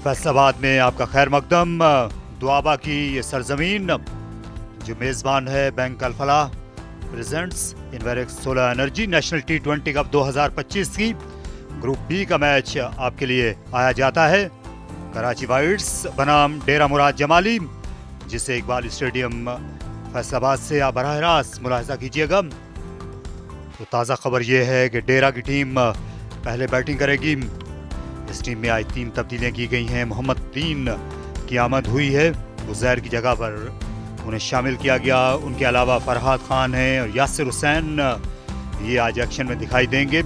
फैसलाबाद में आपका खैर मकदम। दुआबा की ये सरजमीन जो मेज़बान है bank Alfalah presents Inverex solar energy national T20 cup 2025 की ग्रुप बी का मैच आपके लिए आया जाता है। कराची वाइट्स बनाम डेरा मुराद जमाली, जिसे इकबाल स्टेडियम फैसलाबाद से आप बराह रास्त मुलाहिजा कीजिएगा। तो ताज़ा खबर यह है कि डेरा की टीम पहले बैटिंग करेगी। इस टीम में आज 3 तब्दीलियां की गई हैं। मोहम्मद तीन की आमद हुई है, उज़ैर की जगह पर उन्हें शामिल किया गया। उनके अलावा फरहाद खान हैं और यासिर हुसैन ये आज एक्शन में दिखाई देंगे,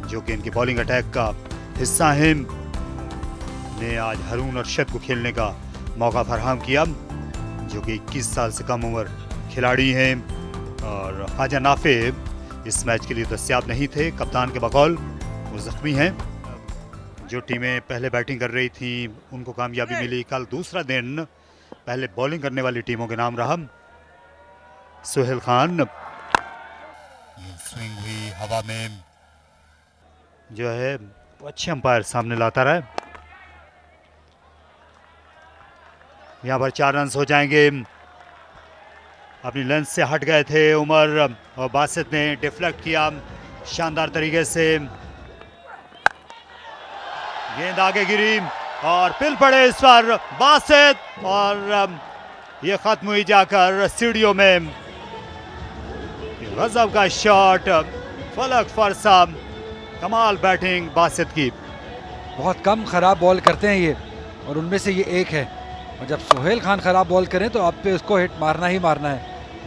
जो कि इनके बॉलिंग अटैक का हिस्सा हैं। ने आज हारून अरशद को खेलने का मौका फराहम किया, जो कि 21 साल से कम उम्र खिलाड़ी हैं। और ख्वाजा नाफे इस मैच के लिए दस्तियाब नहीं थे, कप्तान के बकौल वो ज़ख्मी हैं। जो टीमें पहले बैटिंग कर रही थी उनको कामयाबी मिली। कल दूसरा दिन पहले बॉलिंग करने वाली टीमों के नाम रहा। सुहेल खान स्विंग हुई हवा में, जो है वो अच्छे अंपायर सामने लाता रहा। यहाँ पर 4 रन हो जाएंगे। अपनी लेंथ से हट गए थे उमर और बासित ने डिफ्लेक्ट किया शानदार तरीके से। गेंद आगे गिरी और पिल पड़े इस पर बासित, और ये खत्म हुई जाकर सीढ़ियों में। गजब का शॉट, फलक फरसा, कमाल बैटिंग बासित की। बहुत कम खराब बॉल करते हैं ये, और उनमें से ये एक है। और जब सुहेल खान खराब बॉल करें तो आप पे उसको हिट मारना ही मारना है,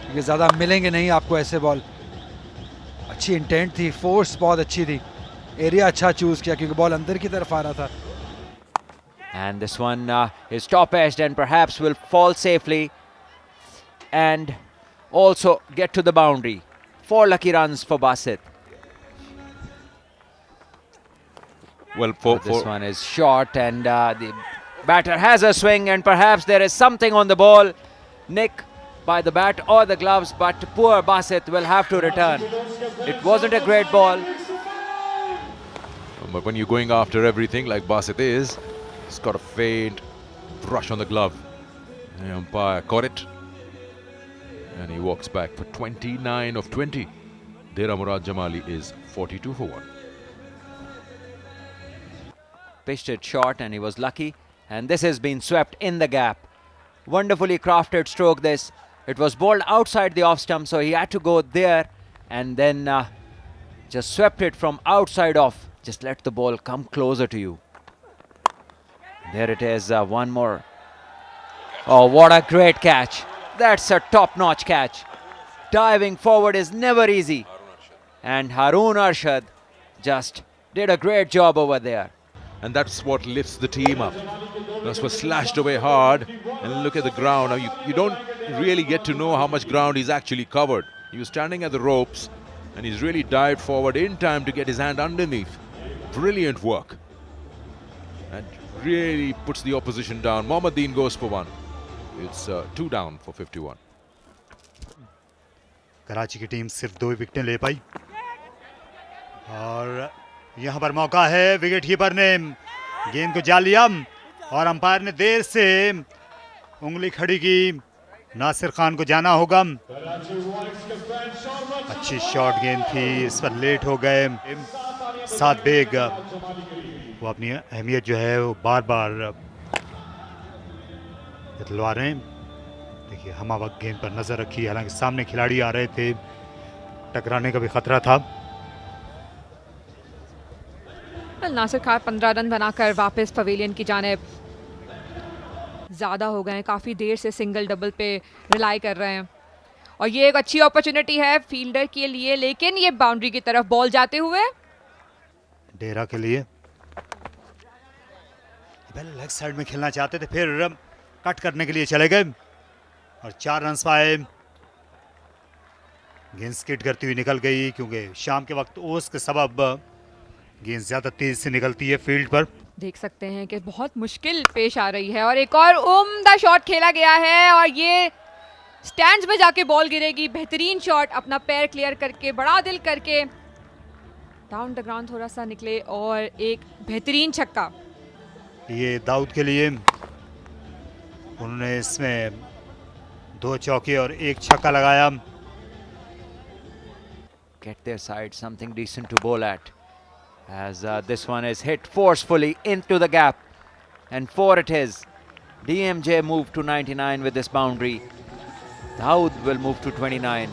क्योंकि ज़्यादा मिलेंगे नहीं आपको ऐसे बॉल। अच्छी इंटेंट थी, फोर्स बहुत अच्छी थी, एरिया अच्छा चूज किया क्योंकि बॉल अंदर की तरफ आ रहा था। And this one is top edged and perhaps will fall safely and also get to the boundary. 4 lucky runs for Basit. Well, This one is short and the batter has a swing and perhaps there is something on the ball. Nick by the bat or the gloves, but poor Basit will have to return. It wasn't a great ball. But when you're going after everything like Basit is, he's got a faint brush on the glove. The umpire caught it, and he walks back for 29 of 20. Dera Murad Jamali is 42 for 1. Pitched it short and he was lucky, and this has been swept in the gap. Wonderfully crafted stroke this. It was bowled outside the off stump, so he had to go there and then just swept it from outside off. Just let the ball come closer to you. There it is, one more. Oh, what a great catch. That's a top-notch catch. Diving forward is never easy. And Haroon Arshad just did a great job over there. And that's what lifts the team up. That's what slashed away hard, and look at the ground. Now you don't really get to know how much ground he's actually covered. He was standing at the ropes, and he's really dived forward in time to get his hand underneath. Brilliant work, and really puts the opposition down. Mohammad Deen goes for 1. It's 2 down for 51. Karachi की team सिर्फ 2 विकेटें ले पाई, और यहाँ पर मौका है। Wicket keeper ने गेंद को जा लिया और अंपायर ने देर से उंगली खड़ी की। नासिर खान को जाना होगा। अच्छी शॉट गेंद थी, इस पर लेट हो गए। सात बेग वो अपनी अहमियत जो है वो बार बार बतलवा रहे हैं। देखिए हमा वक्त गेंद पर नजर रखी, हालांकि सामने खिलाड़ी आ रहे थे, टकराने का भी खतरा था। नासिर खान 15 रन बनाकर वापस पवेलियन की जानिब ज़्यादा हो गए हैं। काफ़ी देर से सिंगल डबल पे रिलाई कर रहे हैं, और ये एक अच्छी अपॉर्चुनिटी है फील्डर के लिए, लेकिन ये बाउंड्री की तरफ बॉल जाते हुए डेरा के लिए। पहले लेग साइड में खेलना चाहते थे, फिर कट करने के लिए चले गए और 4 रन पाए। गेंद स्किड करती हुई निकल गई, क्योंकि शाम के वक्त ओस के सबब गेंद ज्यादा तेज से निकलती है फील्ड पर। देख सकते हैं कि बहुत मुश्किल पेश आ रही है, और एक और उम्दा शॉट खेला गया है, और ये स्टैंड्स में जाके बॉल गिरेगी। बेहतरीन शॉट, अपना पैर क्लियर करके, बड़ा दिल करके डाउन द ग्राउंड थोड़ा सा निकले, और एक बेहतरीन छक्का। ये दाऊद के लिए। उन्होंने इसमें 2 चौके और 1 छक्का लगाया। Get their side something decent to bowl at, as this one is hit forcefully into the gap, and 4 it is. DMJ moved to 99 with this boundary. Dawood will move to 29.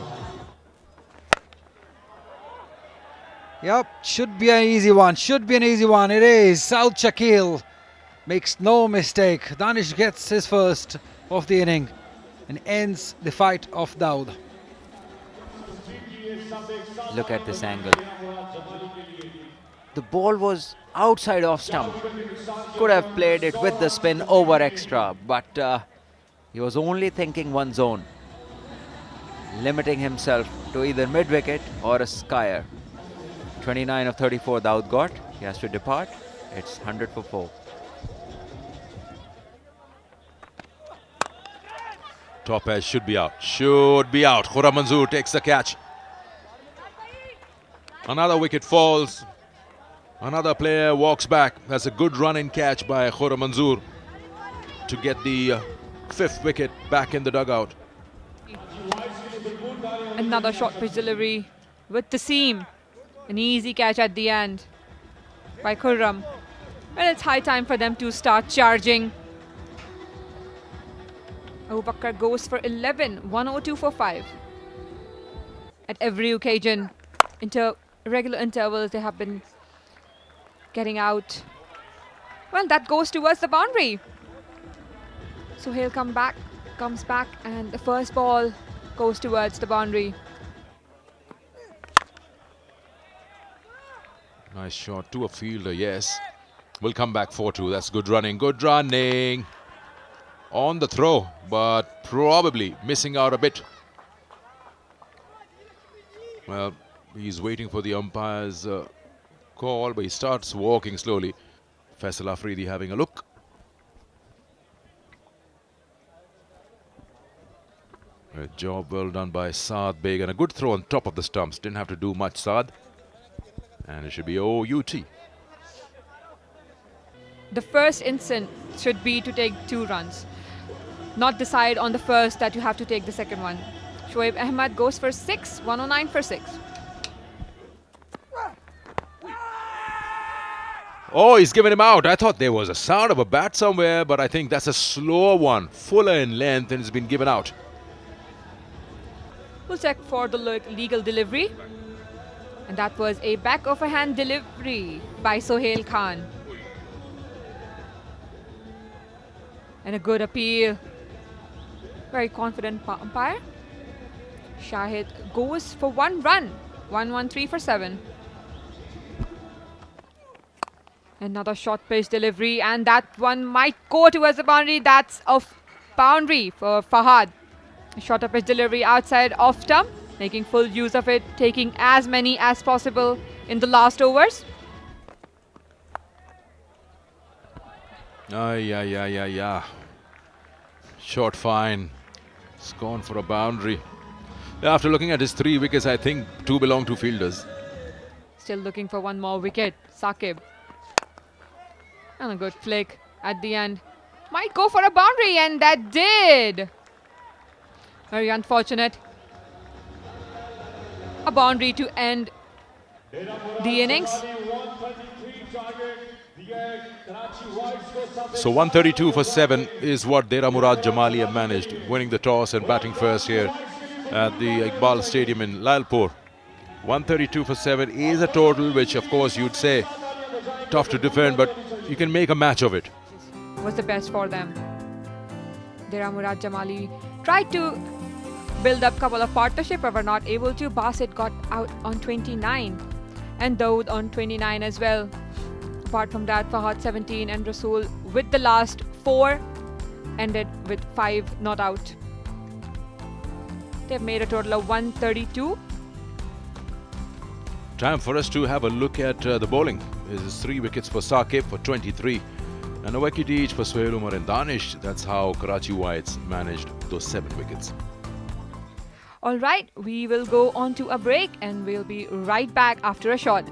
Yep, should be an easy one. Should be an easy one. It is. South Shakil makes no mistake. Danish gets his first of the inning and ends the fight of Dawood. Look at this angle. The ball was outside off stump. Could have played it with the spin over extra, but he was only thinking one zone, limiting himself to either mid wicket or a skyer. 29 of 34 Dawood got. He has to depart. It's 100 for 4. Top edge should be out. Should be out. Khurram Manzoor takes the catch. Another wicket falls. Another player walks back. That's a good run-in catch by Khurram Manzoor to get the 5th wicket back in the dugout. Another short pitch delivery with the seam. An easy catch at the end by Khurram. And it's high time for them to start charging. Abu Bakr goes for 11, 102 for 5. At every occasion, regular intervals, they have been getting out. Well, that goes towards the boundary. Sohail comes back, and the first ball goes towards the boundary. Nice shot to a fielder, yes. Will come back 4-2. That's good running. Good running. On the throw, but probably missing out a bit. Well, he's waiting for the umpire's call, but he starts walking slowly. Faisal Afridi having a look. A job well done by Saad Beg, and a good throw on top of the stumps. Didn't have to do much, Saad. And it should be OUT. The first instant should be to take 2 runs. Not decide on the first that you have to take the second one. Shoaib Ahmed goes for 6, 109 for 6. Oh, he's given him out. I thought there was a sound of a bat somewhere, but I think that's a slower one. Fuller in length, and it's been given out. We'll check for the legal delivery. And that was a back of a hand delivery by Sohail Khan. And a good appeal. Very confident umpire. Shahid goes for 1 run. 113 for 7. Another short pitch delivery, and that one might go towards the boundary. That's a boundary for Fahad. A shorter pitch delivery outside off stump, making full use of it, taking as many as possible in the last overs. Yeah. Short fine. It's gone for a boundary. After looking at his 3 wickets, I think 2 belong to fielders. Still looking for 1 more wicket. Saqib. And a good flick at the end. Might go for a boundary, and that did. Very unfortunate. A boundary to end the innings. So 132 for 7 is what Dera Murad Jamali have managed, winning the toss and batting first here at the Iqbal Stadium in Lalpur. 132 for 7 is a total which, of course, you'd say tough to defend, but you can make a match of it. Was the best for them. Dera Murad Jamali tried to build up a couple of partnership, but were not able to. Basit got out on 29 and Dawood on 29 as well. Apart from that, Fahad 17 and Rasool with the last 4 ended with 5 not out. They've made a total of 132. Time for us to have a look at the bowling. This is 3 wickets for Saqib for 23 and a wicket each for Sohail Umar and Danish. That's how Karachi Whites managed those 7 wickets. All right, we will go on to a break and we'll be right back after a shot.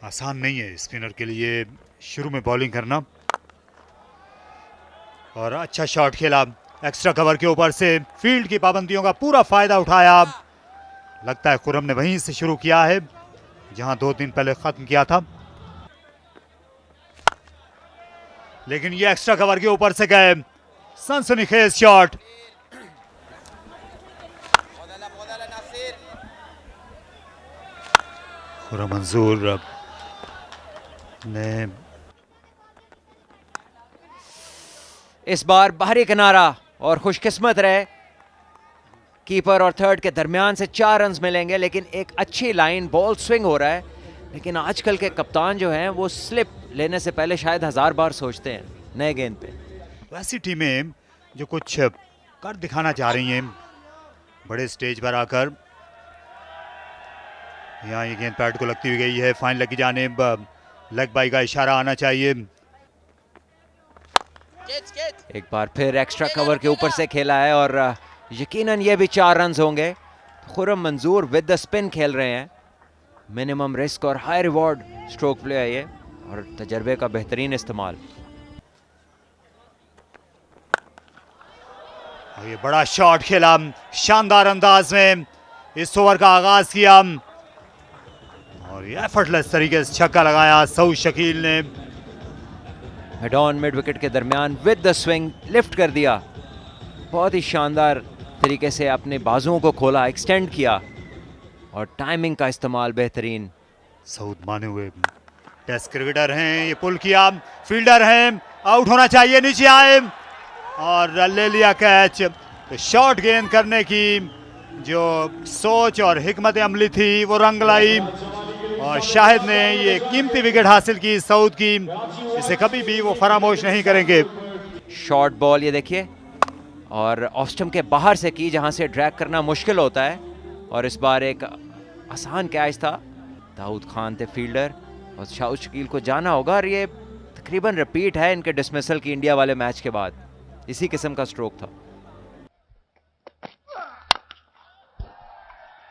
आसान नहीं है spinner के लिए शुरू में bowling करना। और अच्छा शॉट खेला एक्स्ट्रा कवर के ऊपर से, फील्ड की पाबंदियों का पूरा फायदा उठाया। लगता है खुर्रम ने वहीं से शुरू किया है जहां 2 दिन पहले खत्म किया था, लेकिन ये एक्स्ट्रा कवर के ऊपर से गए। सनसनीखेज शॉट। खुर्रम मंजूर ने इस बार बाहरी किनारा और खुशकिस्मत रहे, कीपर और थर्ड के दरमियान से 4 रन मिलेंगे, लेकिन एक अच्छी लाइन, बॉल स्विंग हो रहा है। लेकिन आजकल के कप्तान जो हैं वो स्लिप लेने से पहले शायद 1000 बार सोचते हैं नए गेंद पे। वैसी टीमें जो कुछ कर दिखाना चाह रही हैं बड़े स्टेज पर आकर, यहाँ ये गेंद पैड को लगती हुई गई है, फाइन लगी जानिब, लेग बाई का इशारा आना चाहिए। एक बार फिर एक्स्ट्रा कवर के ऊपर से खेला है और यकीनन ये भी 4 रन होंगे। खुर्रम मंजूर विद द स्पिन खेल रहे हैं, मिनिमम रिस्क और हाई रिवॉर्ड स्ट्रोक प्ले है ये, और तजर्बे का बेहतरीन इस्तेमाल। ये बड़ा शॉट खेला, शानदार अंदाज में इस ओवर का आगाज किया और ये एफर्टलेस तरीके से छक्का लगाया सऊद शकील ने। मिड ऑन मिड विकेट के दरमियान विद द स्विंग लिफ्ट कर दिया, बहुत ही शानदार तरीके से अपने बाजुओं को खोला, एक्सटेंड किया और टाइमिंग का इस्तेमाल बेहतरीन। सऊद माने हुए टेस्ट क्रिकेटर हैं, ये पुल किया, फील्डर हैं, आउट होना चाहिए, नीचे आए और ले लिया कैच। तो शॉर्ट गेंद करने की जो सोच और हिकमत अमली थी वो रंग लाई और शाहिद ने ये कीमती विकेट हासिल की सऊद की, इसे कभी भी वो फरामोश नहीं करेंगे। शॉर्ट बॉल ये देखिए, और ऑफ स्टंप के बाहर से की, जहां से ड्रैग करना मुश्किल होता है, और इस बार एक आसान कैच था। दाऊद खान थे फील्डर और सऊद शकील को जाना होगा, और ये तकरीबन रिपीट है इनके डिसमिसल की इंडिया वाले मैच के बाद, इसी किस्म का स्ट्रोक था।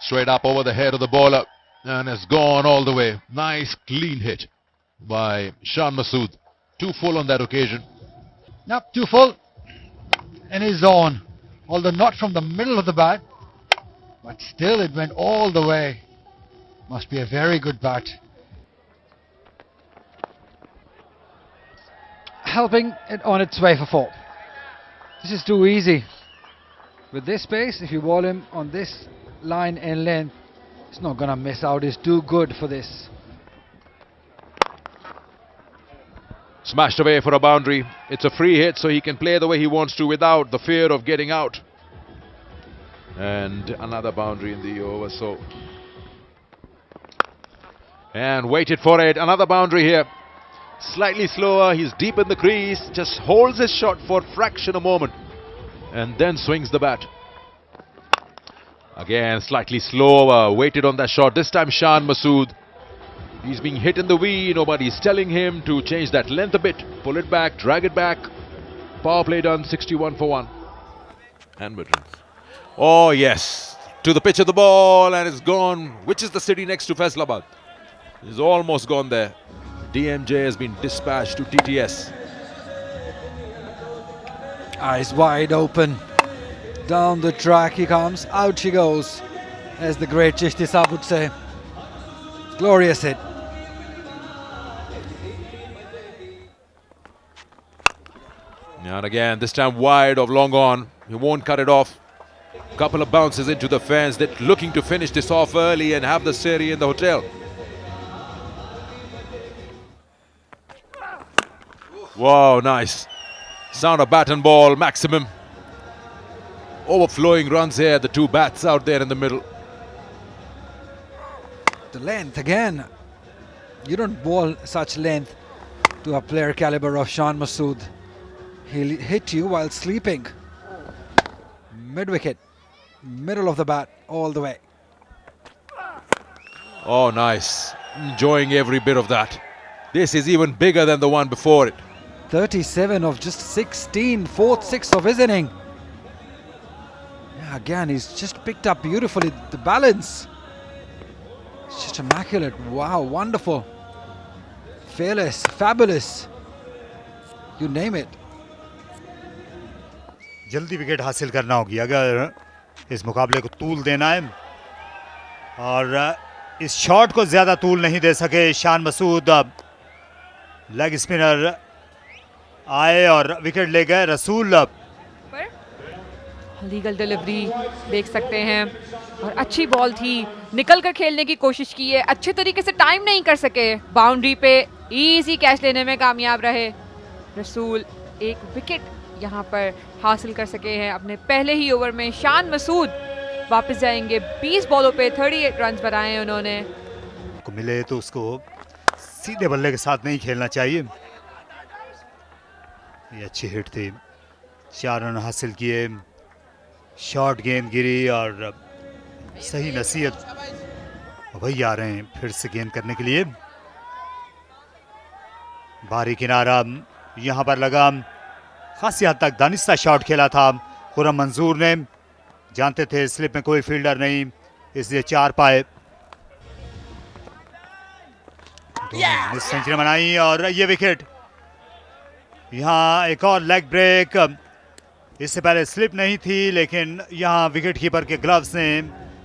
Straight up over the head of the bowler and has gone all the way. Nice clean hit by Shan Masood. 2 full on that occasion. Yep, 2 full in his zone, although not from the middle of the bat, but still it went all the way. Must be a very good bat. Helping it on its way for 4. This is too easy. With this pace, if you ball him on this line and length, he's not gonna miss out. He's too good for this. Smashed away for a boundary. It's a free hit, so he can play the way he wants to without the fear of getting out. And another boundary in the over, so. And waited for it. Another boundary here. Slightly slower. He's deep in the crease. Just holds his shot for a fraction of a moment. And then swings the bat. Again, slightly slower. Waited on that shot. This time, Shan Masood. He's being hit in the V. Nobody's telling him to change that length a bit. Pull it back, drag it back. Power play done, 61 for 1. And mid-range. Oh, yes. To the pitch of the ball, and it's gone. Which is the city next to Faisalabad? He's almost gone there. DMJ has been dispatched to TTS. Eyes wide open. Down the track he comes, out she goes, as the great Chishti Saab would say. Glorious hit. And again, this time wide of long on. He won't cut it off. Couple of bounces into the fence. They're looking to finish this off early and have the series in the hotel. Wow, nice. Sound of bat and ball, maximum. Overflowing runs here. The 2 bats out there in the middle. The length again. You don't bowl such length to a player caliber of Shan Masood. He'll hit you while sleeping. Mid wicket, middle of the bat, all the way. Oh, nice. Enjoying every bit of that. This is even bigger than the one before it. 37 of just 16, 4th, 6th of his inning. Yeah, again, he's just picked up beautifully the balance. It's just immaculate. Wow, wonderful. fearless, fabulous. You name it. जल्दी wicket हासिल करना होगी अगर इस मुकाबले को तूल देना है, और इस शॉट को ज्यादा तूल नहीं दे सके शान मसूद। लेग स्पिनर आए और विकेट ले गए। रसूल लीगल डिलीवरी देख सकते हैं, और अच्छी बॉल थी, निकल कर खेलने की कोशिश की है, अच्छे तरीके से टाइम नहीं कर सके, बाउंड्री पे इजी कैच लेने में कामयाब रहे। रसूल एक विकेट यहाँ पर हासिल कर सके हैं अपने पहले ही ओवर में। शान मसूद वापस जाएंगे, 20 बॉलों पे 38 रन बनाए हैं उन्होंने। को मिले तो उसको सीधे बल्ले के साथ नहीं खेलना चाहिए। ये अच्छी हिट थी, 4 रन हासिल किए, शॉर्ट गेंद गिरी और सही नसीहत। वही आ रहे हैं फिर से गेंद करने के लिए। बाहरी किनारा यहाँ पर लगा, खासी हद तक दानिस्ता शॉट खेला था खुर्रम मंजूर ने। जानते थे स्लिप में कोई फील्डर नहीं, इसलिए 4 पाए। सेंचुरी बनाई और ये विकेट। यहाँ एक और लेग ब्रेक। इससे पहले स्लिप नहीं थी, लेकिन यहाँ विकेट कीपर के ग्लव्स ने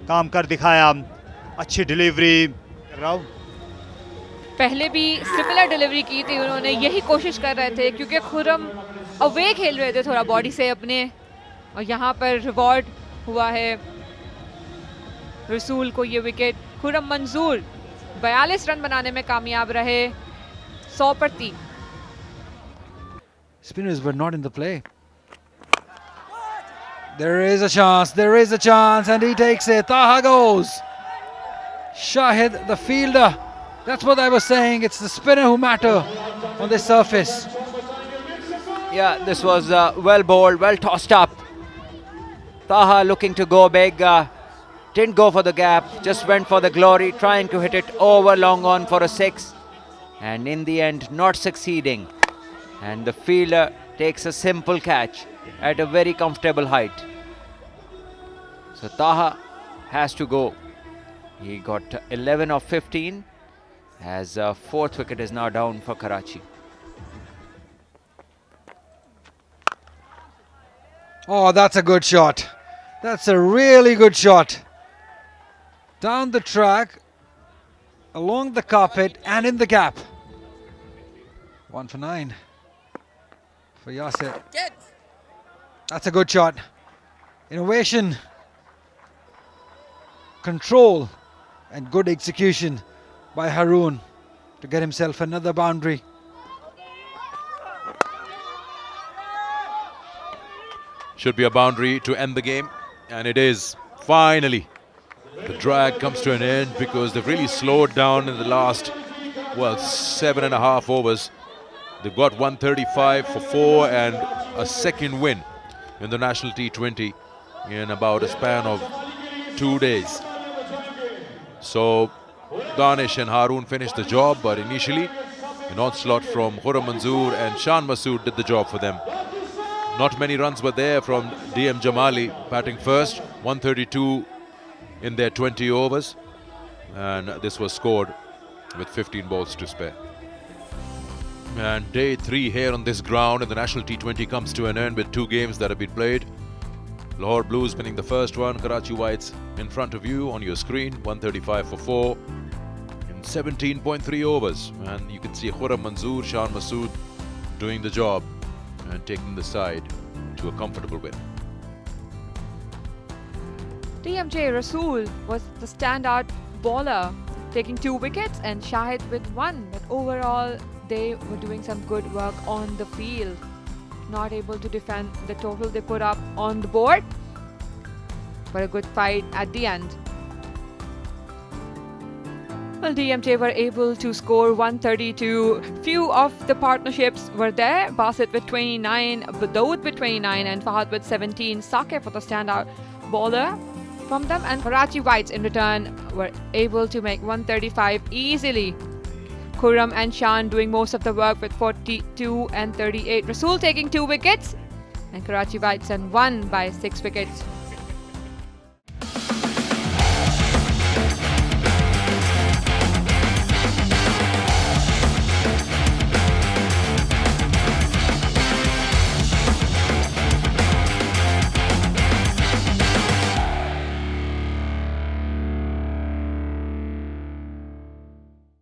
काम कर दिखाया। अच्छी डिलीवरी। पहले भी सिमिलर डिलीवरी की थी उन्होंने, यही कोशिश कर रहे थे क्योंकि खुर्रम अवे खेल रहे थे थोड़ा बॉडी से अपने, और यहाँ पर रिवॉर्ड हुआ है रसूल को ये विकेट। खुर्रम मंजूर 42 रन बनाने में कामयाब रहे, 100 पर 3। Spinners were not in the play. There is a chance, there is a chance, and he takes it. Taha goes. Shahid, the fielder. That's what I was saying. It's the spinner who matter on this surface. Yeah, this was well bowled, well tossed up. Taha looking to go big. Didn't go for the gap, just went for the glory, trying to hit it over long on for a 6. And in the end, not succeeding. And the fielder takes a simple catch at a very comfortable height. So Taha has to go. He got 11 of 15, as 4th wicket is now down for Karachi. Oh, that's a good shot. That's a really good shot. Down the track, along the carpet and in the gap. 1 for 9 for Yasir. That's a good shot. Innovation, control and good execution by Haroon to get himself another boundary. Should be a boundary to end the game, and it is. Finally, the drag comes to an end because they've really slowed down in the last, 7.5 overs. They've got 135 for 4 and a second win in the National T20 in about a span of 2 days. So Danish and Haroon finished the job, but initially an onslaught from Khurram Manzoor and Shan Masood did the job for them. Not many runs were there from DM Jamali batting first, 132 in their 20 overs, and this was scored with 15 balls to spare. And day 3 here on this ground, and the National T20 comes to an end with 2 games that have been played. Lahore Blues winning the first one, Karachi Whites in front of you on your screen, 135 for 4 in 17.3 overs. And you can see Khurram Manzoor, Shan Masood doing the job and taking the side to a comfortable win. TMJ Rasool was the standout bowler, taking 2 wickets, and Shahid with 1. But overall, they were doing some good work on the field. Not able to defend the total they put up on the board, but a good fight at the end. Well, DMJ were able to score 132. Few of the partnerships were there. Basit with 29, Dawood with 29, and Fahad with 17. Saqib for the standout bowler from them, and Karachi Whites in return were able to make 135 easily. Khurram and Shan doing most of the work with 42 and 38. Rasool taking 2 wickets, and Karachi Whites and won by 6 wickets.